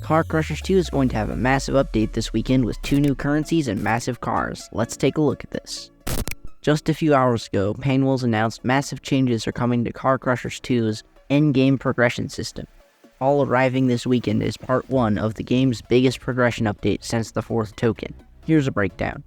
Car Crushers 2 is going to have a massive update this weekend with 2 new currencies and massive cars. Let's take a look at this. Just a few hours ago, Painwheels announced massive changes are coming to Car Crushers 2's endgame progression system, all arriving this weekend as part 1 of the game's biggest progression update since the 4th token. Here's a breakdown.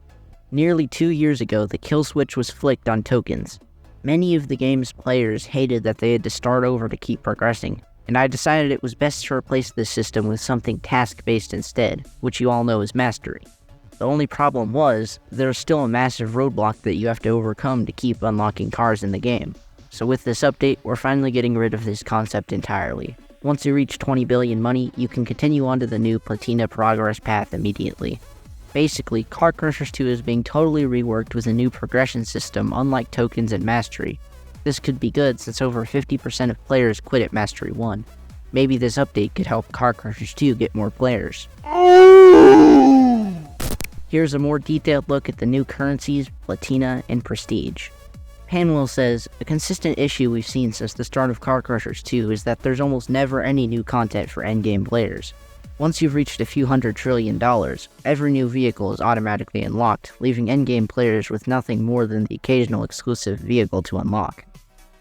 Nearly 2 years ago, the kill switch was flicked on tokens. Many of the game's players hated that they had to start over to keep progressing, and I decided it was best to replace this system with something task-based instead, which you all know is mastery. The only problem was, there's still a massive roadblock that you have to overcome to keep unlocking cars in the game. So with this update, we're finally getting rid of this concept entirely. Once you reach 20 billion money, you can continue on to the new Platina progress path immediately. Basically, Car Crushers 2 is being totally reworked with a new progression system unlike tokens and mastery. This could be good since over 50% of players quit at Mastery 1. Maybe this update could help Car Crushers 2 get more players. Here's a more detailed look at the new currencies, Platina, and Prestige. Painwheels says, a consistent issue we've seen since the start of Car Crushers 2 is that there's almost never any new content for endgame players. Once you've reached a few $100 trillion, every new vehicle is automatically unlocked, leaving endgame players with nothing more than the occasional exclusive vehicle to unlock.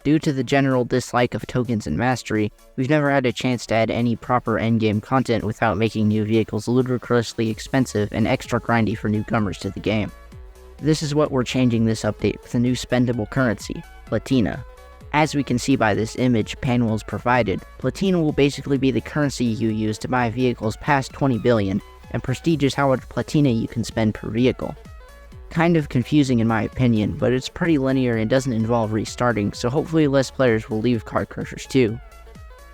Due to the general dislike of tokens and mastery, we've never had a chance to add any proper endgame content without making new vehicles ludicrously expensive and extra grindy for newcomers to the game. This is what we're changing this update with a new spendable currency, Platina. As we can see by this image Painwheels provided, Platina will basically be the currency you use to buy vehicles past 20 billion, and Prestige is how much Platina you can spend per vehicle. Kind of confusing in my opinion, but it's pretty linear and doesn't involve restarting, so hopefully less players will leave Car Crushers 2.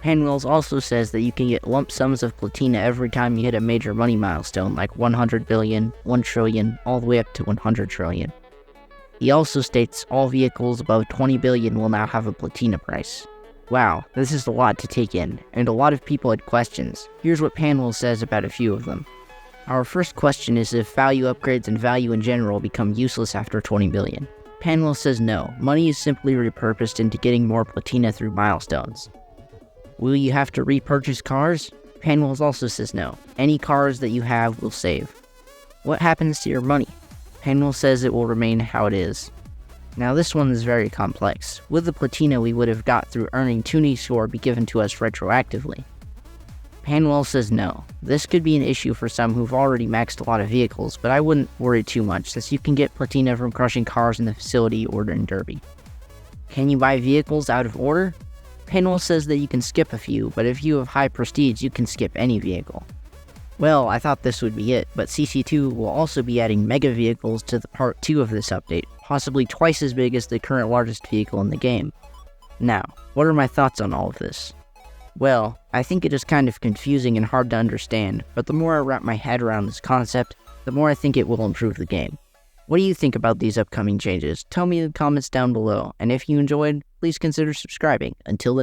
Painwheels also says that you can get lump sums of Platina every time you hit a major money milestone like 100 billion, 1 trillion, all the way up to 100 trillion. He also states all vehicles above 20 billion will now have a Platina price. Wow, this is a lot to take in, and a lot of people had questions. Here's what Painwheels says about a few of them. Our first question is if value upgrades and value in general become useless after 20 billion. Painwheels says no, money is simply repurposed into getting more Platina through milestones. Will you have to repurchase cars? Painwheels also says no, any cars that you have will save. What happens to your money? Painwheels says it will remain how it is. Now this one is very complex. With the Platina we would have got through earning tuning score be given to us retroactively. Painwheels says no. This could be an issue for some who've already maxed a lot of vehicles, but I wouldn't worry too much since you can get Platina from crushing cars in the facility or in Derby. Can you buy vehicles out of order? Painwheels says that you can skip a few, but if you have high prestige you can skip any vehicle. Well, I thought this would be it, but CC2 will also be adding mega vehicles to the part 2 of this update, possibly twice as big as the current largest vehicle in the game. Now, what are my thoughts on all of this? Well, I think it is kind of confusing and hard to understand, but the more I wrap my head around this concept, the more I think it will improve the game. What do you think about these upcoming changes? Tell me in the comments down below, and if you enjoyed, please consider subscribing. Until then.